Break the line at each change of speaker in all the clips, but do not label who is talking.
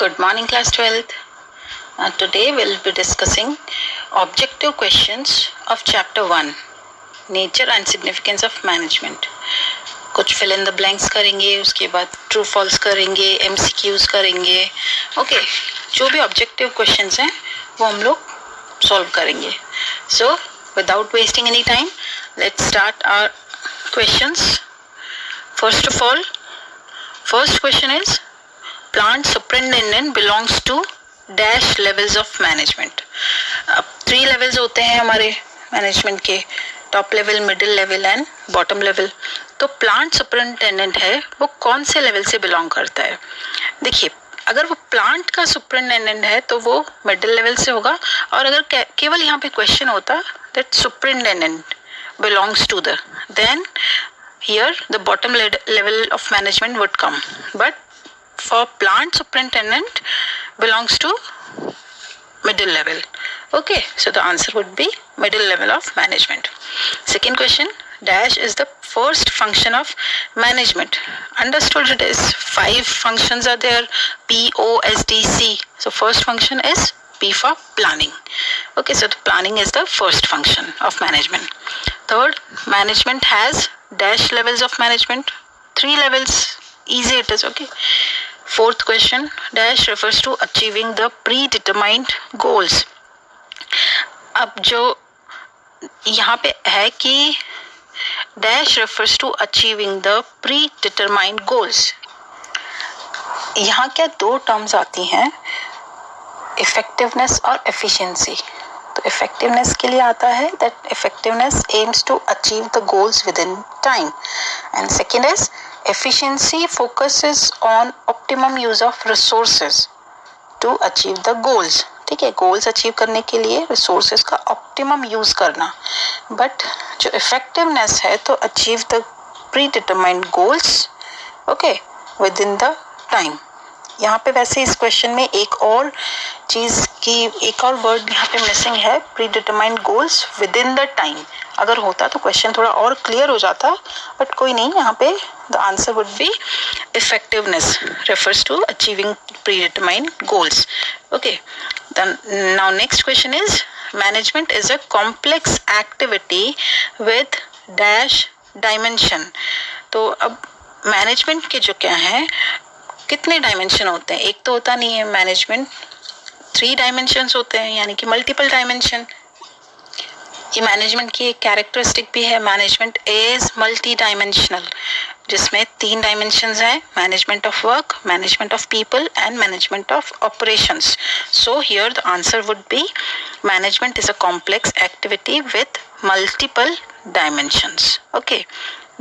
Good morning, class 12th. Today we'll be discussing objective questions of chapter 1, Nature and Significance of Management. कुछ fill in the blanks करेंगे, उसके बाद true false करेंगे, MCQs करेंगे. Okay, जो भी objective questions हैं वो हम लोग solve करेंगे. So without wasting any time, let's start our questions. First of all, first question is, plant superintendent belongs to dash levels of management. अब 3 levels होते हैं हमारे मैनेजमेंट के, top level, middle level and bottom level. तो plant superintendent है वो कौन से लेवल से बिलोंग करता है? देखिए, अगर वो प्लांट का सुपरिटेंडेंट है तो वो मिडिल लेवल से होगा, और अगर केवल यहाँ पे क्वेश्चन होता that superintendent belongs to the, then here the bottom level of management would come, but for plant superintendent belongs to middle level. Okay, so the answer would be middle level of management. Second question, dash is the first function of management. Understood it is 5 functions are there, P, O, S, D, C. So first function is P for planning. Okay, so the planning is the first function of management. Third, management has dash levels of management, 3 levels, easy it is. Okay. Fourth question, dash refers to achieving the predetermined goals. अब जो यहाँ पे है कि dash refers to achieving the predetermined goals, यहाँ क्या 2 terms आती हैं, इफेक्टिवनेस और एफिशिएंसी. तो इफेक्टिवनेस के लिए आता है that effectiveness aims to achieve the goals within time, and second is efficiency focuses on optimum use of resources to achieve the goals. ठीक है, गोल्स अचीव करने के लिए रिसोर्सेज का ऑप्टिमम यूज करना. बट जो इफेक्टिवनेस है तो achieve the predetermined goals, okay, within the time. यहाँ पे वैसे इस क्वेश्चन में एक और चीज़ की, एक और वर्ड यहाँ पे मिसिंग है, pre determined goals within the time. अगर होता तो क्वेश्चन थोड़ा और क्लियर हो जाता, बट कोई नहीं, यहाँ पे the answer would be effectiveness refers to achieving predetermined goals. Okay, now next question is, management is a complex activity with dash dimension. तो अब मैनेजमेंट के जो क्या है, कितने डायमेंशन होते हैं? एक तो होता नहीं है मैनेजमेंट, 3 डायमेंशंस होते हैं, यानी कि मल्टीपल डायमेंशन. ये मैनेजमेंट की एक कैरेक्टरिस्टिक भी है, मैनेजमेंट इज मल्टी डायमेंशनल, जिसमें 3 डायमेंशंस हैं, management of work, management of people and management of operations. So here the answer would B management is a complex activity with multiple dimensions. Okay,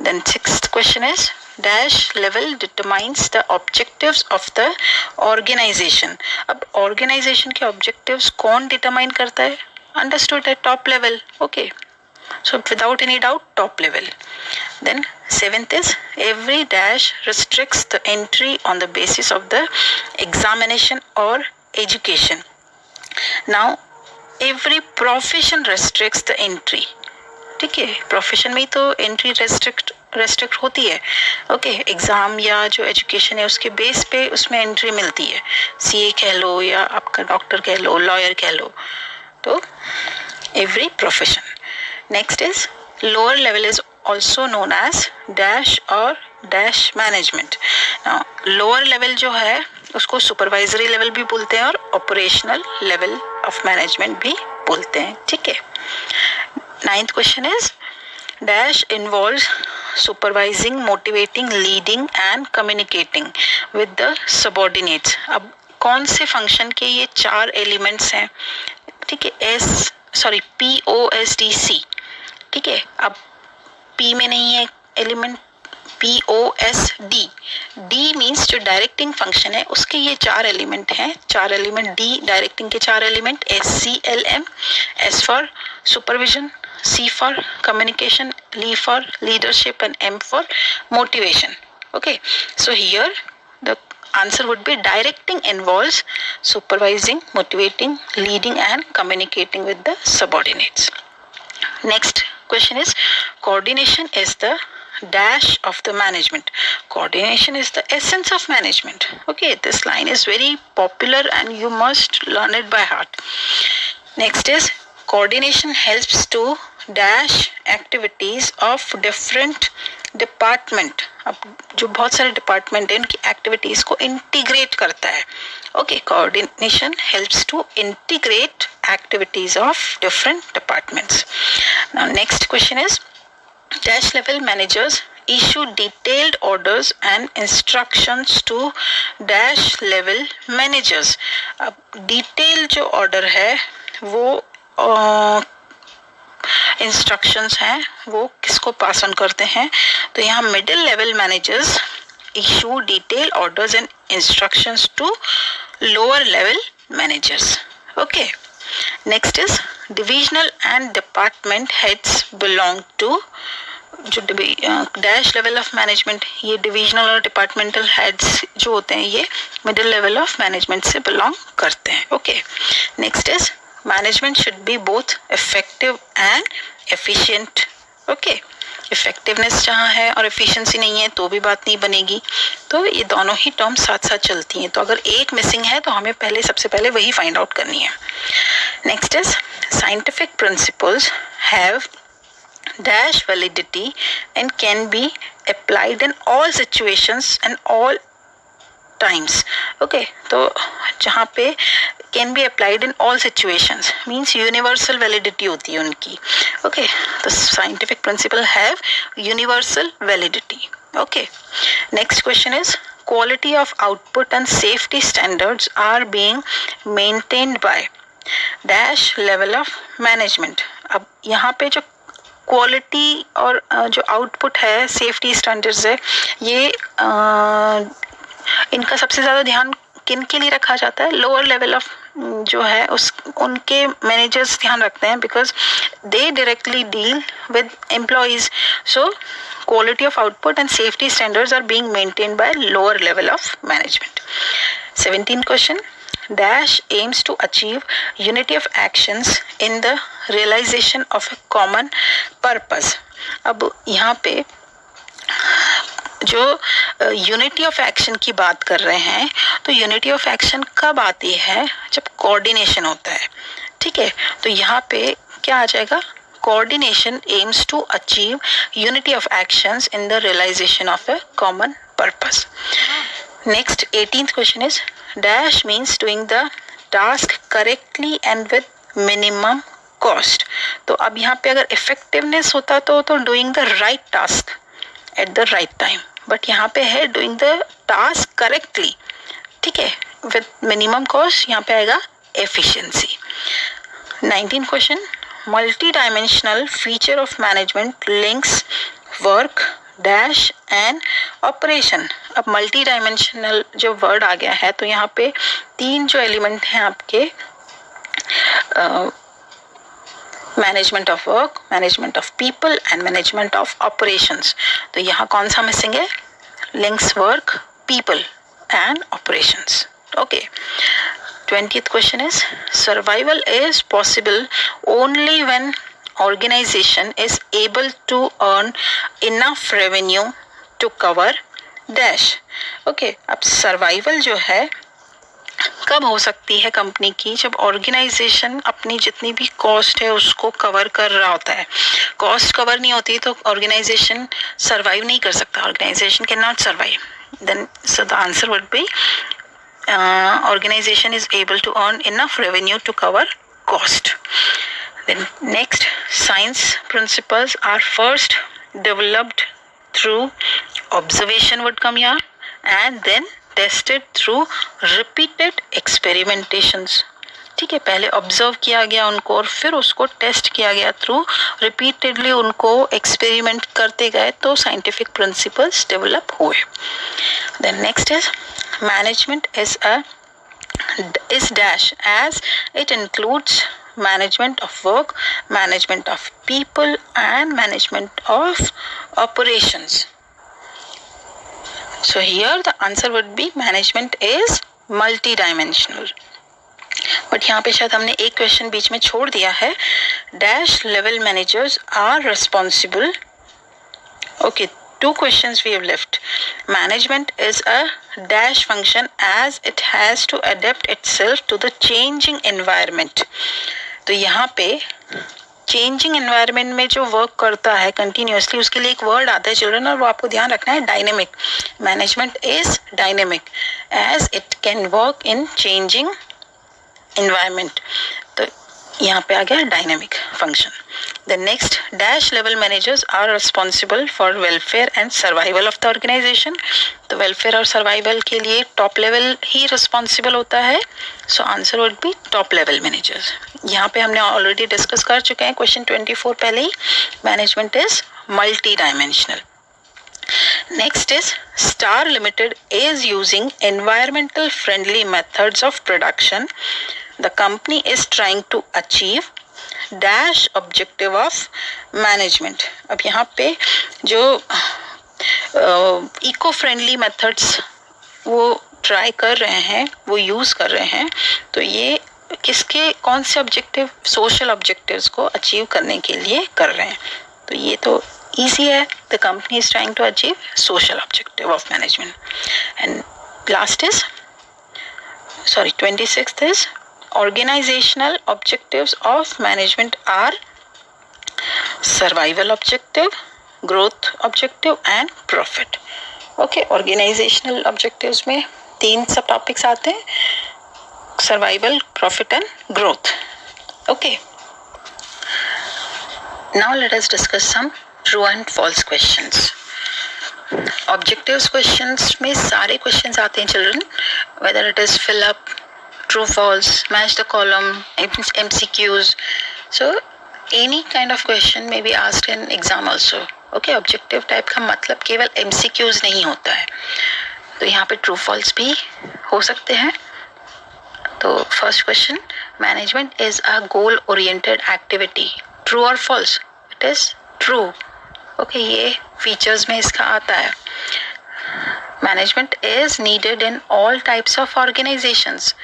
then sixth question is, dash level determines the objectives of the organization. अब organization के objectives कौन determine करता है? Understood at top level. Okay, so without any doubt top level. Then seventh is, every dash restricts the entry on the basis of the examination or education. Now every profession restricts the entry. ठीक है, profession में ही तो entry restrict होती है. Okay, exam या जो education है उसके बेस पे उसमें एंट्री मिलती है, सीए कह लो या आपका डॉक्टर कह लो, लॉयर कह लो. तो every profession. Next is, lower level is also known as dash और डैश मैनेजमेंट. लोअर लेवल जो है उसको सुपरवाइजरी लेवल भी बोलते हैं और ऑपरेशनल लेवल ऑफ मैनेजमेंट भी बोलते हैं. ठीक है. Ninth question is, dash involves supervising, motivating, leading and communicating with the subordinates. अब कौन से फंक्शन के ये 4 एलिमेंट्स हैं? ठीक है, POSDC. ठीक है, अब P में नहीं है एलिमेंट, POSD. D मीन्स जो डायरेक्टिंग फंक्शन है उसके ये 4 एलिमेंट हैं, 4 एलिमेंट. D डायरेक्टिंग के 4 element, SCLM, S for supervision, C for communication, L for leadership and M for motivation. Okay, so here the answer would be directing involves supervising, motivating, leading and communicating with the subordinates. Next question is, coordination is the dash of the management. Coordination is the essence of management. Okay, this line is very popular and you must learn it by heart. Next is coordination helps to dash activities of different department. अब जो बहुत सारे department है उनकी activities को integrate करता है. Okay, coordination helps to integrate activities of different departments. Now next question is, dash level managers issue detailed orders and instructions to dash level managers. अब detailed जो order है वो इंस्ट्रक्शंस हैं वो किसको पास ऑन करते हैं? तो यहाँ middle level managers issue detail orders and instructions to lower level managers. Okay, next is divisional and department heads belong to. जो डैश लेवल ऑफ मैनेजमेंट, ये डिविजनल और डिपार्टमेंटल हेड्स जो होते हैं ये मिडिल लेवल ऑफ मैनेजमेंट से belong करते हैं. Okay, next is management should be both effective and efficient. Okay, effectiveness जहाँ है और एफिशिएंसी नहीं है तो भी बात नहीं बनेगी. तो ये दोनों ही टर्म साथ साथ चलती हैं. तो अगर एक मिसिंग है तो हमें सबसे पहले वही फाइंड आउट करनी है. Next is scientific principles have dash validity and can be applied in all situations and all times. Okay, तो जहाँ पे can be applied in all situations means universal validity होती है उनकी. Okay, the scientific principle have universal validity. Okay, next question is, quality of output and safety standards are being maintained by dash level of management. अब यहाँ पे जो quality और जो output है, सेफ्टी स्टैंडर्ड्स है, ये इनका सबसे ज़्यादा ध्यान किन के लिए रखा जाता है? लोअर लेवल ऑफ जो है उनके मैनेजर्स ध्यान रखते हैं because they directly deal with employees. So quality of output and safety standards are being maintained by lower level of management. 17 question, dash aims to achieve unity of actions in the realization of a common purpose. अब यहाँ पे जो unity of action की बात कर रहे हैं तो यूनिटी ऑफ एक्शन कब आती है? जब कोऑर्डिनेशन होता है. ठीक है, तो यहाँ पे क्या आ जाएगा? Coordination aims to achieve unity of actions in the realisation of a common purpose. Next, 18th question is, dash means doing the task correctly and with minimum cost. तो अब यहाँ पे अगर effectiveness होता तो doing the right task at the right time, but यहाँ पे है doing the task correctly. ठीक है, with minimum cost यहाँ पे आएगा efficiency. 19th question, multi-dimensional feature of management links work dash and operation. अब मल्टी डायमेंशनल जो वर्ड आ गया है तो यहाँ पे 3 जो एलिमेंट हैं आपके, management of work, management of people and management of operations. तो यहाँ कौन सा मिसिंग है? Links work, people and operations. Okay, 20th question is, survival is possible only when organization is able to earn enough revenue to cover dash. Okay, अब survival जो है कब हो सकती है कंपनी की? जब ऑर्गेनाइजेशन अपनी जितनी भी कॉस्ट है उसको कवर कर रहा होता है. कॉस्ट कवर नहीं होती तो ऑर्गेनाइजेशन सर्वाइव नहीं कर सकता. Organisation cannot survive. Then so the answer would be organization is able to earn enough revenue to cover cost. Then next, science principles are first developed through observation would come here, and then tested through repeated experimentations. ठीक है, पहले observe किया गया उनको और फिर उसको test किया गया थ्रू रिपीटेडली उनको एक्सपेरिमेंट करते गए तो साइंटिफिक प्रिंसिपल्स डेवलप हुए. Then next is management is dash as it includes management of work, management of people and management of operations. So here the answer would be management is multi-dimensional. But यहाँ पे शायद हमने एक question बीच में छोड़ दिया है. Dash level managers are responsible. Okay, 2 questions we have left. Management is a dash function as it has to adapt itself to the changing environment. तो यहाँ पे चेंजिंग एनवायरनमेंट में जो वर्क करता है कंटिन्यूसली, उसके लिए एक वर्ड आता है चिल्ड्रन, और वो आपको ध्यान रखना है, dynamic. Management is dynamic as it can work in changing environment. तो यहाँ पे आ गया dynamic function. The next, dash level managers are responsible for welfare and survival of the organisation. तो वेलफेयर और सर्वाइवल के लिए टॉप लेवल ही रिस्पॉन्सिबल होता है. So answer would be top level managers. यहाँ पे हमने ऑलरेडी डिस्कस कर चुके हैं क्वेश्चन 24 पहले ही. Management is multi dimensional. Next is Star Limited is using environmental friendly methods of production. The company is trying to achieve dash objective of management. अब यहाँ पे जो इको फ्रेंडली मेथड्स वो ट्राई कर रहे हैं, वो यूज़ कर रहे हैं, तो ये किसके कौन से ऑब्जेक्टिव, सोशल ऑब्जेक्टिव्स को अचीव करने के लिए कर रहे हैं. तो ये तो easy है. The company is trying to achieve social objective of management. And last is, 26th is organizational objectives of management are survival objective, growth objective and profit. Okay, organizational objectives में 3 सब टॉपिक्स आते हैं, survival, profit and growth. Okay. Now let us discuss some true and false questions. Objectives questions में सारे questions आते हैं children, whether it is fill up, true false, match the column, MCQs. So any kind of question may be asked in exam also. Okay, objective type का मतलब केवल MCQs नहीं होता है, तो यहाँ पे ट्रू फॉल्स भी हो सकते हैं. तो first question, management is a goal oriented activity. True or false? It is true. Okay, ये फीचर्स में इसका आता है. Management is needed in all types of organisations,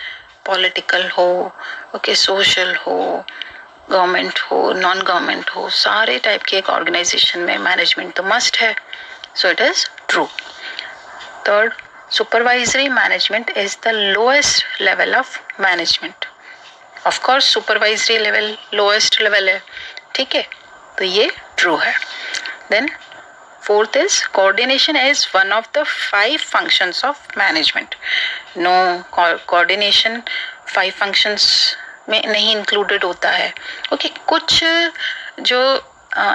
political हो, ओके, सोशल हो, गवर्नमेंट हो, नॉन गवर्नमेंट हो, सारे टाइप के एक ऑर्गेनाइजेशन में मैनेजमेंट तो मस्ट है. So it is true. Third, supervisory management is the lowest level of management. Of course supervisory level lowest level है, ठीक है, तो ये ट्रू है. Then fourth is coordination is one of the 5 functions of management. No, coordination 5 functions में नहीं included होता है. Okay, कुछ जो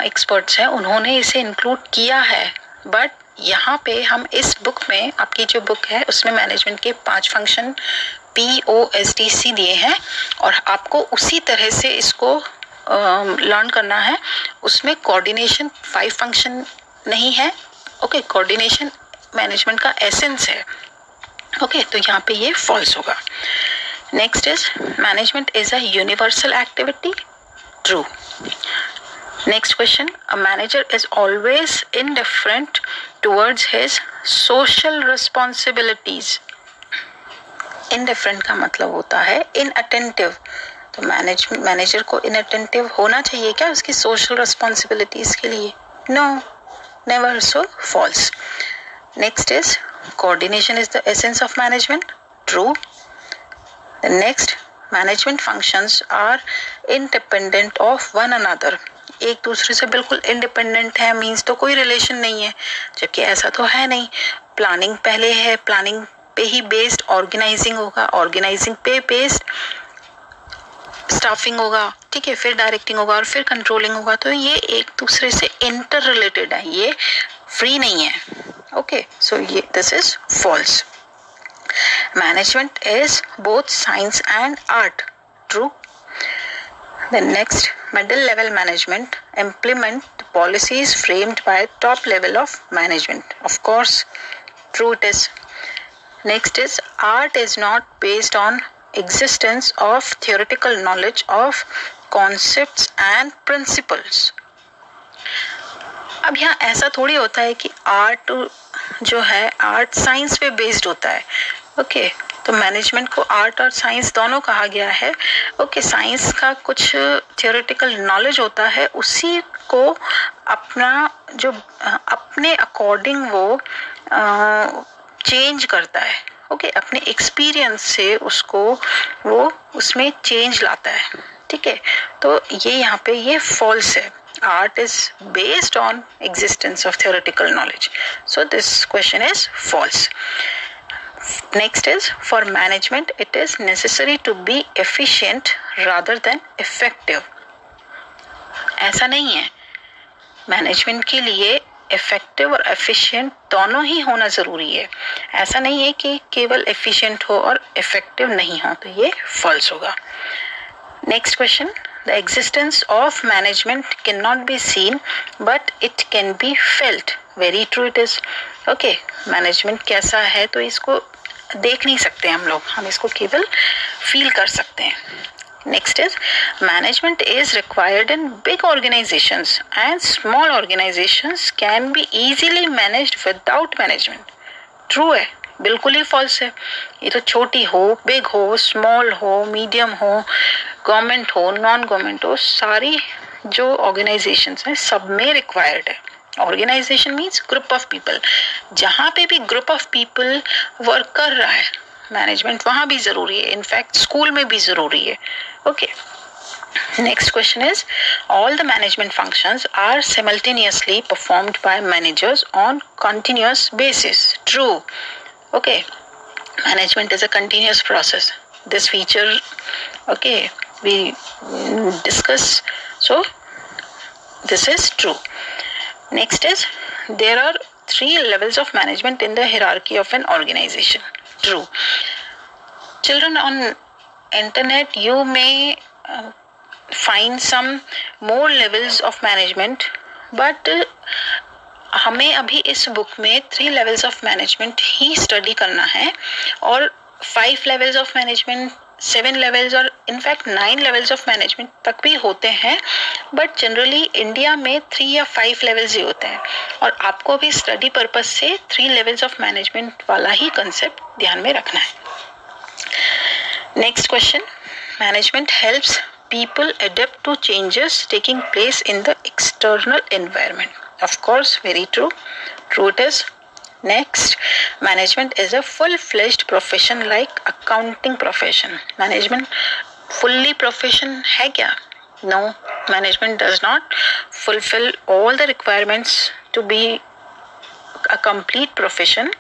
experts हैं उन्होंने इसे include किया है, but यहाँ पे हम इस बुक में, आपकी जो बुक है उसमें मैनेजमेंट के 5 फंक्शन POSDC दिए हैं और आपको उसी तरह से इसको लर्न करना है. उसमें कोऑर्डिनेशन 5 फंक्शन नहीं है. ओके, कोऑर्डिनेशन मैनेजमेंट का एसेंस है. ओके, तो यहाँ पे ये फॉल्स होगा. Next is management is a universal activity. True. Next question, a manager is always indifferent towards his social responsibilities. Indifferent का मतलब होता है इनअटेंटिव. तो मैनेजर को इनअटेंटिव होना चाहिए क्या उसकी सोशल रिस्पॉन्सिबिलिटीज के लिए? No, never. So false. Next is coordination is the essence of management. True. The next, management functions are independent of one another. एक दूसरे से बिल्कुल इंडिपेंडेंट है, मीन्स तो कोई रिलेशन नहीं है, जबकि ऐसा तो है नहीं. प्लानिंग पहले है, प्लानिंग पे ही बेस्ड ऑर्गेनाइजिंग होगा, ऑर्गेनाइजिंग पे बेस्ड स्टाफिंग होगा, ठीक है, फिर डायरेक्टिंग होगा और फिर कंट्रोलिंग होगा. तो ये एक दूसरे से इंटर रिलेटेड है, ये फ्री नहीं है. ओके, सो ये this is false. Management is both science and art. True. The next, middle level management implement policies framed by top level of management. Of course true it is. Next is art is not based on existence of theoretical knowledge of concepts and principles. अब यहाँ ऐसा थोड़ी होता है कि art जो है art science पे बेस्ड होता है. ओके, तो मैनेजमेंट को आर्ट और साइंस दोनों कहा गया है। ओके, साइंस का कुछ थियोरेटिकल नॉलेज होता है, उसी को अपना जो अपने अकॉर्डिंग वो चेंज करता है। ओके, अपने एक्सपीरियंस से उसको वो उसमें चेंज लाता है। ठीक है, तो ये यहाँ पे ये फॉल्स है। Art is based on existence of theoretical knowledge. So this question is false. Next is, for management, it is necessary to be efficient rather than effective. ऐसा नहीं है, मैनेजमेंट के लिए इफेक्टिव और एफिशिएंट दोनों ही होना जरूरी है। ऐसा नहीं है कि केवल एफिशिएंट हो और इफेक्टिव नहीं हो, तो ये फॉल्स होगा। Next question, the existence of management cannot be seen but it can be felt. Very true it is. Okay, management कैसा है तो इसको देख नहीं सकते हम इसको केवल फील कर सकते हैं। Next is, management is required in big organizations and small organizations can be easily managed without management. True है, बिल्कुल ही फॉल्स है। ये तो छोटी हो, बिग हो, स्मॉल हो, मीडियम हो, गवर्नमेंट हो, नॉन गवर्नमेंट हो, सारी जो ऑर्गेनाइजेशंस हैं सब में रिक्वायर्ड है। Organization means group of people, जहाँ पे भी ग्रुप ऑफ पीपल वर्क कर रहा है मैनेजमेंट वहाँ भी जरूरी है, इनफैक्ट स्कूल में भी जरूरी है। Okay, next question is, all the management functions are simultaneously performed by managers on continuous basis. True. Okay, management is a continuous process. This feature, okay, we discuss, so this is true. Next is, there are 3 levels of management in the hierarchy of an organization. True. Children, on internet you may find some more levels of management, but हमें अभी इस book में 3 levels of management he study करना है, और 5 levels of management, 7 levels और in fact 9 levels of management तक भी होते हैं, बट जनरली इंडिया में 3 या 5 levels ही होते हैं, और आपको भी स्टडी पर्पस से 3 levels of management वाला ही कंसेप्ट ध्यान में रखना है। Next question, management helps people adapt to changes taking place in the external environment. Of course, very true. True it is. Next, management is a full-fledged profession like accounting profession. Management fully profession है क्या? No, management does not fulfill all the requirements to be a complete profession.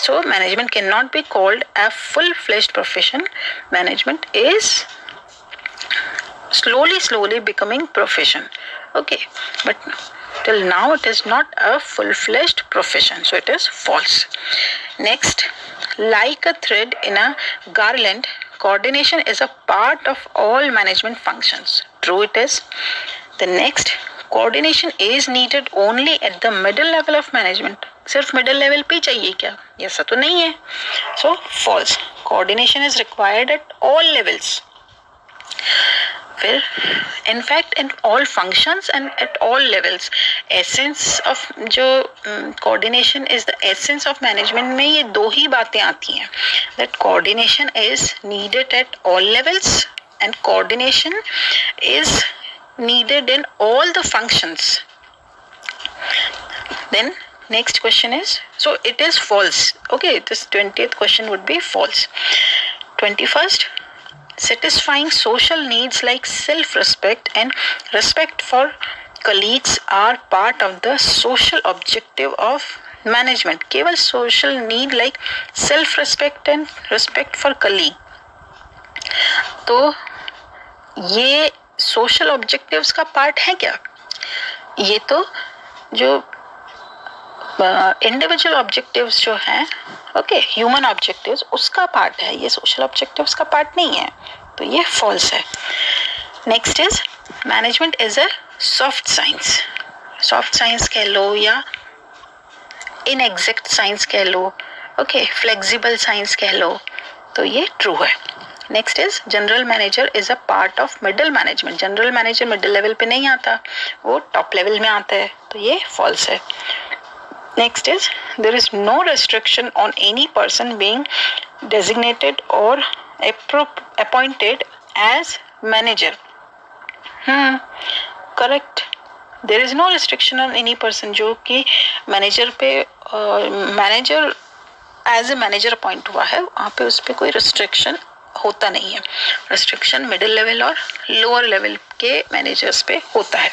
So management cannot be called a full-fledged profession. Management is slowly becoming profession. Okay, but till now it is not a full-fledged profession, so it is false. Next, like a thread in a garland, coordination is a part of all management functions. True it is. The next, coordination is needed only at the middle level of management. सिर्फ middle level पे चाहिए क्या? ऐसा तो नहीं है, so false. Coordination is required at all levels. फिर in fact in all functions and at all levels, essence of जो coordination is the essence of management में ये 2 ही बातें आती हैं, that coordination is needed at all levels and coordination is needed in all the functions. Then next question is, so it is false. Okay, this 20th question would be false. 21st, satisfying social needs like self-respect and respect for colleagues are part of the social objective of management. केवल social need like self-respect and respect for colleague, तो ये social objectives का part है क्या? ये तो जो individual objectives जो हैं, ओके, ह्यूमन ऑब्जेक्टिव्स, उसका पार्ट है, ये सोशल ऑब्जेक्टिव्स का पार्ट नहीं है, तो ये फॉल्स है। Next is, management is a soft science. Soft science कह लो या इनएग्जैक्ट साइंस कह लो, ओके, फ्लेक्सिबल साइंस कह लो, तो ये ट्रू है। Next is, general manager is a part of middle management. General manager middle level पे नहीं आता, वो टॉप लेवल में आता है, तो ये फॉल्स है। Next is, there is no restriction on any person being designated or appointed as manager. Correct. There is no restriction on any person जो कि मैनेजर पे manager as a manager appoint हुआ है, वहाँ पे उस पर कोई रिस्ट्रिक्शन होता नहीं है. रिस्ट्रिक्शन मिडिल लेवल और लोअर लेवल के मैनेजर्स पे होता है.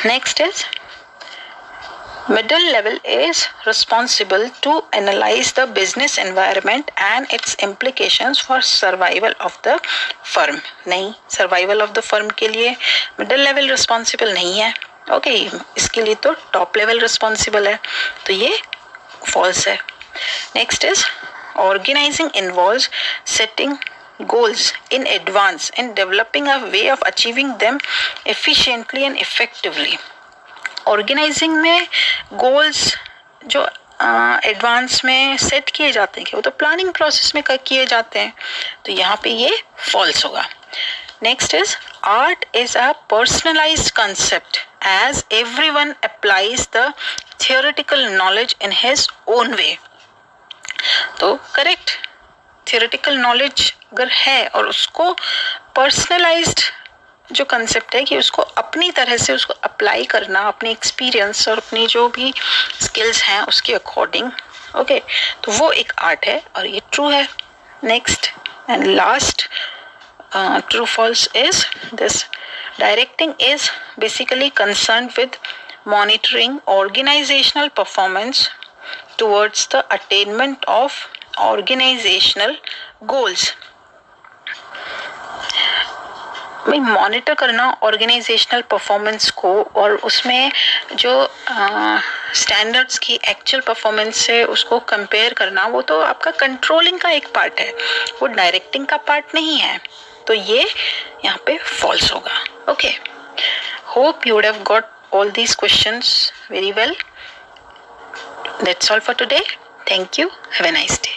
Next is middle level is responsible to analyze the business environment and its implications for survival of the firm. नहीं, survival of the firm के लिए middle level responsible नहीं है. ओके, इसके लिए तो top level responsible है, तो ये false है. Next is organizing involves setting goals in advance and developing a way of achieving them efficiently and effectively. Organizing में गोल्स जो एडवांस में सेट किए जाते हैं, वो तो प्लानिंग प्रोसेस में किए जाते हैं, तो यहाँ पे ये फॉल्स होगा. Next is art is a personalized concept as everyone applies the theoretical knowledge in his own way. तो करेक्ट, थियोरेटिकल नॉलेज अगर है और उसको पर्सनलाइज्ड जो कंसेप्ट है कि उसको अपनी तरह से उसको अप्लाई करना, अपनी एक्सपीरियंस और अपनी जो भी स्किल्स हैं उसके अकॉर्डिंग, ओके, तो वो एक आर्ट है और ये ट्रू है. Next and last true false is this. Directing is basically concern with monitoring organizational performance towards the attainment of organizational goals. भाई मॉनिटर करना ऑर्गेनाइजेशनल परफॉर्मेंस को और उसमें जो स्टैंडर्ड्स की एक्चुअल परफॉर्मेंस से उसको कंपेयर करना, वो तो आपका कंट्रोलिंग का एक पार्ट है, वो डायरेक्टिंग का पार्ट नहीं है. तो ये यहाँ पे फॉल्स होगा. Okay, hope you would have got all these questions very well. That's all for today. Thank you. Have a nice day.